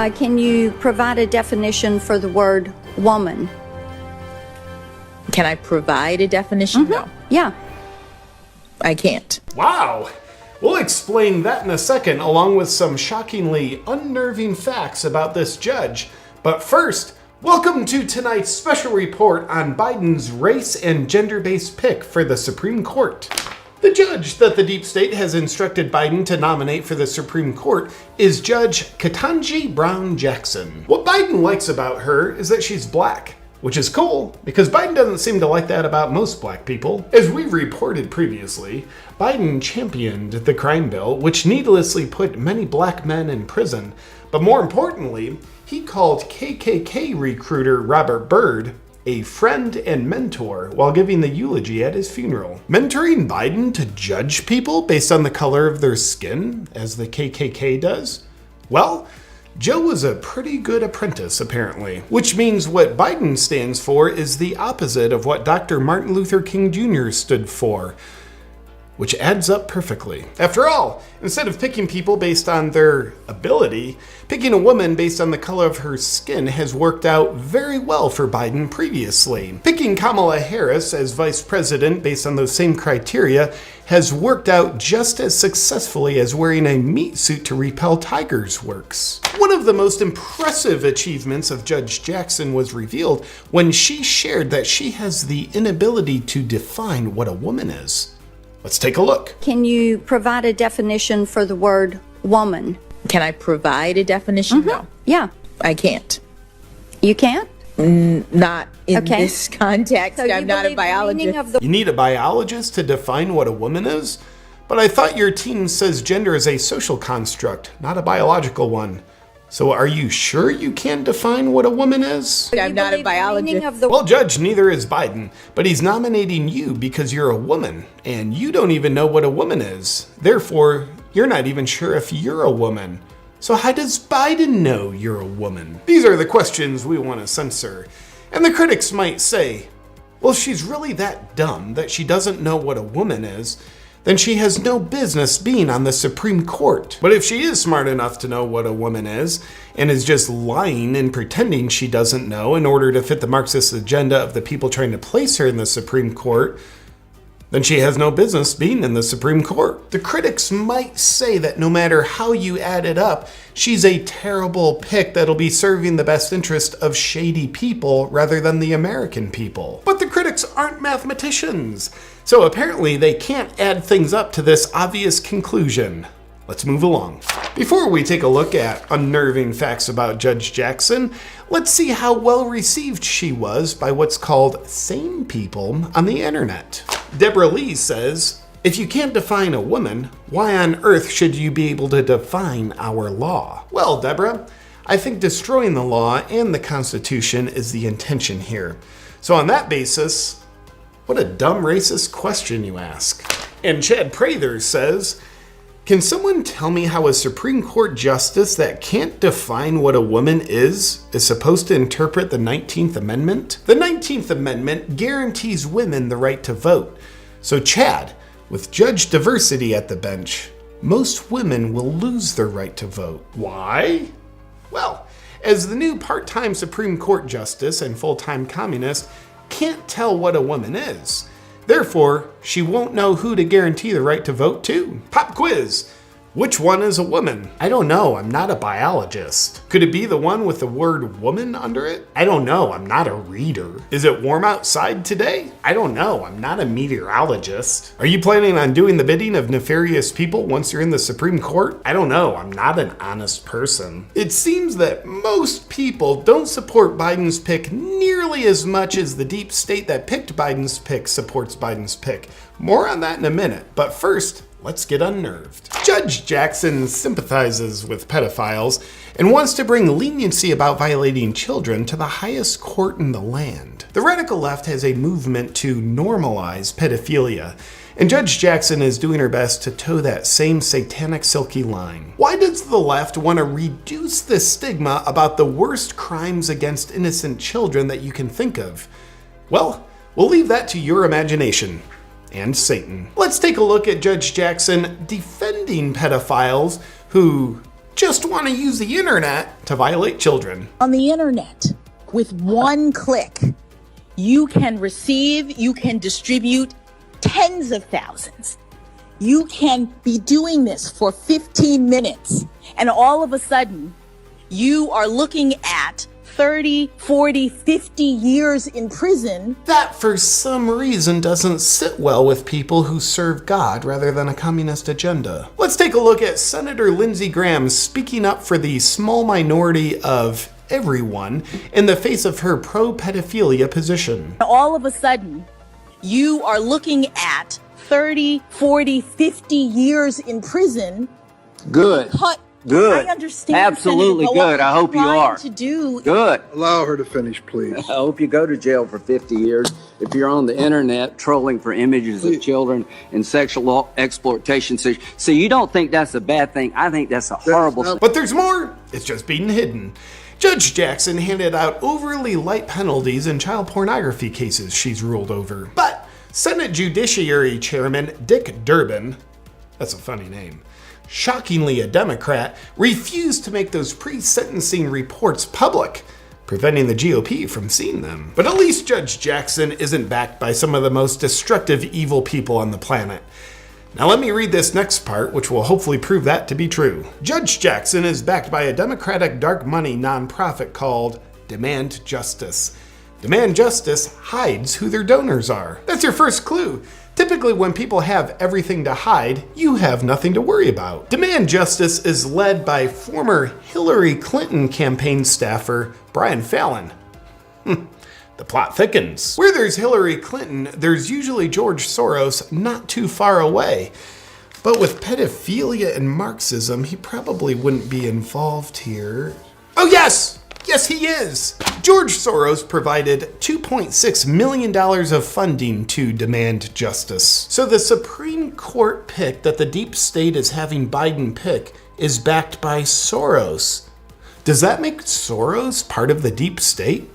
Can you provide a definition for the word woman? Can I provide a definition? No, Yeah. I can't. Wow! We'll explain that in a second, along with some shockingly unnerving facts about this judge. But first, welcome to tonight's special report on Biden's race and gender-based pick for the Supreme Court. The judge that the deep state has instructed Biden to nominate for the Supreme Court is Judge Ketanji Brown Jackson. What Biden likes about her is that she's black, which is cool because Biden doesn't seem to like that about most black people. As we reported previously, Biden championed the crime bill, which needlessly put many black men in prison. But more importantly, he called KKK recruiter Robert Byrd a friend and mentor while giving the eulogy at his funeral. Mentoring Biden to judge people based on the color of their skin, as the KKK does? Well, Joe was a pretty good apprentice, apparently. Which means what Biden stands for is the opposite of what Dr. Martin Luther King Jr. stood for, which adds up perfectly. After all, instead of picking people based on their ability, picking a woman based on the color of her skin has worked out very well for Biden previously. Picking Kamala Harris as vice president based on those same criteria has worked out just as successfully as wearing a meat suit to repel tigers works. One of the most impressive achievements of Judge Jackson was revealed when she shared that she has the inability to define what a woman is. Let's take a look. Can you provide a definition for the word woman? Can I provide a definition? No, Yeah. I can't. You can't? Not in Okay. this context. So you I'm not a believe the meaning biologist. of the You need a biologist to define what a woman is? But I thought your team says gender is a social construct, not a biological one. So are you sure you can define what a woman is? I'm not a believe the meaning biologist. of the Well, Judge, neither is Biden, but he's nominating you because you're a woman, and you don't even know what a woman is. Therefore, you're not even sure if you're a woman. So how does Biden know you're a woman? These are the questions we want to censor. And the critics might say, well, if she's really that dumb that she doesn't know what a woman is, then she has no business being on the Supreme Court. But if she is smart enough to know what a woman is, and is just lying and pretending she doesn't know in order to fit the Marxist agenda of the people trying to place her in the Supreme Court, then she has no business being in the Supreme Court. The critics might say that no matter how you add it up, she's a terrible pick that'll be serving the best interest of shady people rather than the American people. But the critics aren't mathematicians, so apparently they can't add things up to this obvious conclusion. Let's move along. Before we take a look at unnerving facts about Judge Jackson, let's see how well received she was by what's called sane people on the internet. Deborah Lee says, if you can't define a woman, why on earth should you be able to define our law? Well, Deborah, I think destroying the law and the Constitution is the intention here. So on that basis, what a dumb racist question you ask. And Chad Prather says, can someone tell me how a Supreme Court justice that can't define what a woman is supposed to interpret the 19th Amendment? The 19th Amendment guarantees women the right to vote. So Chad, with judge diversity at the bench, most women will lose their right to vote. Why? Well, as the new part-time Supreme Court justice and full-time communist can't tell what a woman is. Therefore, she won't know who to guarantee the right to vote to. Pop quiz. Which one is a woman? I don't know, I'm not a biologist. Could it be the one with the word woman under it? I don't know, I'm not a reader. Is it warm outside today? I don't know, I'm not a meteorologist. Are you planning on doing the bidding of nefarious people once you're in the Supreme Court? I don't know, I'm not an honest person. It seems that most people don't support Biden's pick nearly as much as the deep state that picked Biden's pick supports Biden's pick. More on that in a minute, but first, let's get unnerved. Judge Jackson sympathizes with pedophiles and wants to bring leniency about violating children to the highest court in the land. The radical left has a movement to normalize pedophilia, and Judge Jackson is doing her best to toe that same satanic silky line. Why does the left want to reduce the stigma about the worst crimes against innocent children that you can think of? Well, we'll leave that to your imagination. And Satan. Let's take a look at Judge Jackson defending pedophiles who just want to use the internet to violate children. On the internet, with one click, you can receive, you can distribute tens of thousands. You can be doing this for 15 minutes, and all of a sudden, you are looking at 30, 40, 50 years in prison. That, for some reason, doesn't sit well with people who serve God rather than a communist agenda. Let's take a look at Senator Lindsey Graham speaking up for the small minority of everyone in the face of her pro-pedophilia position. All of a sudden, you are looking at 30, 40, 50 years in prison. Good. Good. I understand. Absolutely Senator, good. I hope you are. To do. Good. Allow her to finish, please. I hope you go to jail for 50 years if you're on the internet trolling for images of children and sexual exploitation. So you don't think that's a bad thing? I think that's a horrible thing. But there's more. It's just being hidden. Judge Jackson handed out overly light penalties in child pornography cases she's ruled over. But Senate Judiciary Chairman Dick Durbin, that's a funny name, shockingly a Democrat, refused to make those pre-sentencing reports public, preventing the GOP from seeing them. But at least Judge Jackson isn't backed by some of the most destructive evil people on the planet. Now let me read this next part, which will hopefully prove that to be true. Judge Jackson is backed by a Democratic dark money nonprofit called Demand Justice. Demand Justice hides who their donors are. That's your first clue. Typically, when people have everything to hide, you have nothing to worry about. Demand Justice is led by former Hillary Clinton campaign staffer Brian Fallon. The plot thickens. Where there's Hillary Clinton, there's usually George Soros not too far away. But with pedophilia and Marxism, he probably wouldn't be involved here. Oh yes! Yes, he is! George Soros provided $2.6 million of funding to Demand Justice. So the Supreme Court pick that the deep state is having Biden pick is backed by Soros. Does that make Soros part of the deep state?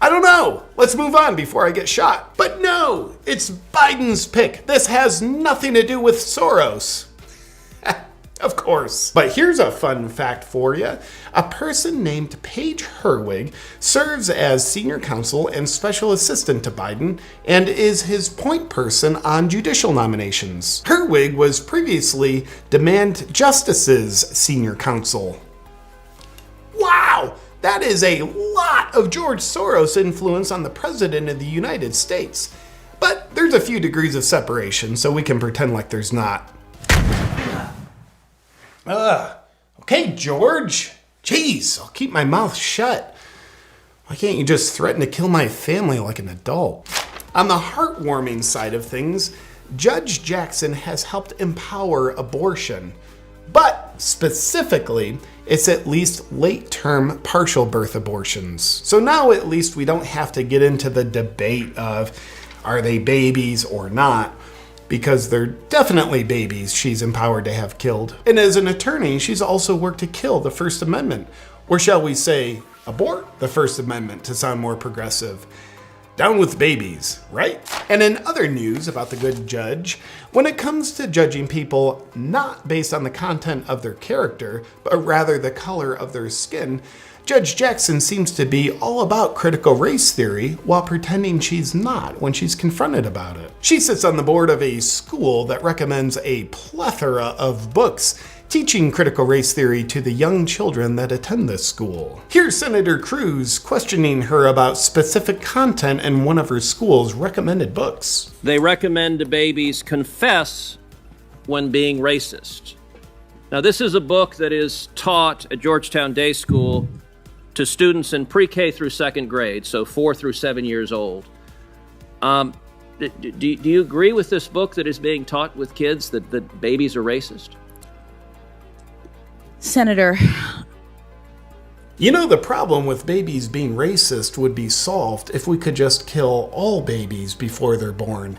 I don't know. Let's move on before I get shot. But no, it's Biden's pick. This has nothing to do with Soros. Of course. But here's a fun fact for you. A person named Paige Herwig serves as senior counsel and special assistant to Biden and is his point person on judicial nominations. Herwig was previously Demand Justice's senior counsel. Wow! That is a lot of George Soros influence on the president of the United States. But there's a few degrees of separation, so we can pretend like there's not. Okay, George. Jeez, I'll keep my mouth shut. Why can't you just threaten to kill my family like an adult? On the heartwarming side of things, Judge Jackson has helped empower abortion. But specifically, it's at least late-term partial birth abortions. So now at least we don't have to get into the debate of are they babies or not, because they're definitely babies she's empowered to have killed. And as an attorney, she's also worked to kill the First Amendment, or shall we say, abort the First Amendment to sound more progressive. Down with babies, right? And in other news about the good judge, when it comes to judging people not based on the content of their character, but rather the color of their skin, Judge Jackson seems to be all about critical race theory while pretending she's not when she's confronted about it. She sits on the board of a school that recommends a plethora of books teaching critical race theory to the young children that attend this school. Here's Senator Cruz questioning her about specific content in one of her school's recommended books. They recommend to babies confess when being racist. Now, this is a book that is taught at Georgetown Day School to students in pre-K through second grade, so 4 through 7 years old. Do you agree with this book that is being taught with kids that babies are racist? Senator. You know, the problem with babies being racist would be solved if we could just kill all babies before they're born.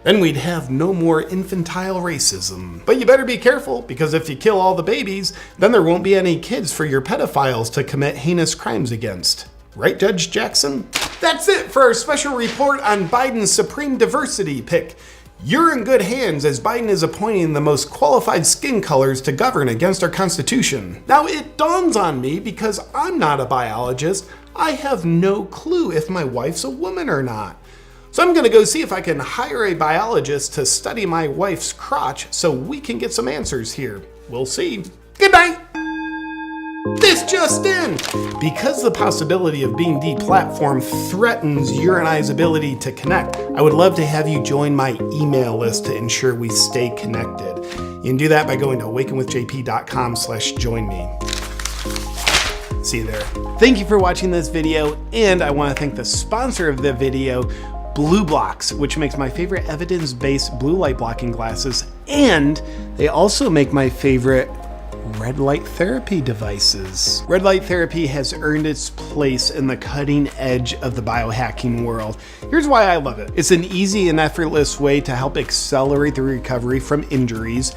Then we'd have no more infantile racism. But you better be careful, because if you kill all the babies, then there won't be any kids for your pedophiles to commit heinous crimes against. Right, Judge Jackson? That's it for our special report on Biden's Supreme Diversity pick. You're in good hands as Biden is appointing the most qualified skin colors to govern against our Constitution. Now it dawns on me, because I'm not a biologist, I have no clue if my wife's a woman or not. So I'm gonna go see if I can hire a biologist to study my wife's crotch so we can get some answers here. We'll see. Good night. This just in! Because the possibility of being deplatformed threatens your and I's ability to connect, I would love to have you join my email list to ensure we stay connected. You can do that by going to awakenwithjp.com/join me. See you there. Thank you for watching this video, and I want to thank the sponsor of the video, BlueBlox, which makes my favorite evidence-based blue light blocking glasses, and they also make my favorite red light therapy devices. Red light therapy has earned its place in the cutting edge of the biohacking world. Here's why I love it. It's an easy and effortless way to help accelerate the recovery from injuries,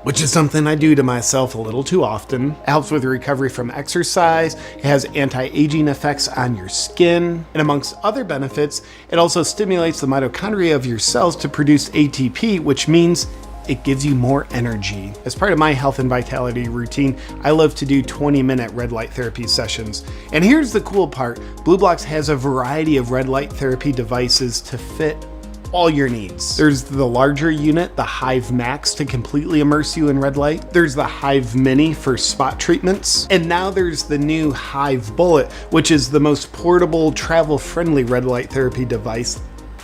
which is something I do to myself a little too often. It helps with the recovery from exercise. It has anti-aging effects on your skin. And amongst other benefits, it also stimulates the mitochondria of your cells to produce ATP, which means it gives you more energy. As part of my health and vitality routine, I love to do 20-minute red light therapy sessions. And here's the cool part, BlueBlox has a variety of red light therapy devices to fit all your needs. There's the larger unit, the Hive Max, to completely immerse you in red light. There's the Hive Mini for spot treatments. And now there's the new Hive Bullet, which is the most portable, travel-friendly red light therapy device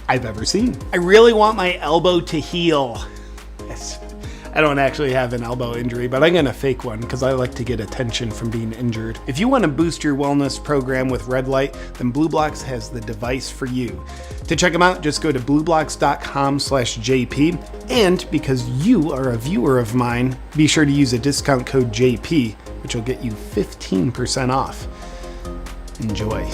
I've ever seen. I really want my elbow to heal. I don't actually have an elbow injury, but I'm gonna fake one because I like to get attention from being injured. If you want to boost your wellness program with red light, then BlueBlox has the device for you. To check them out, just go to blueblox.com/JP. And because you are a viewer of mine, be sure to use a discount code JP, which will get you 15% off. Enjoy.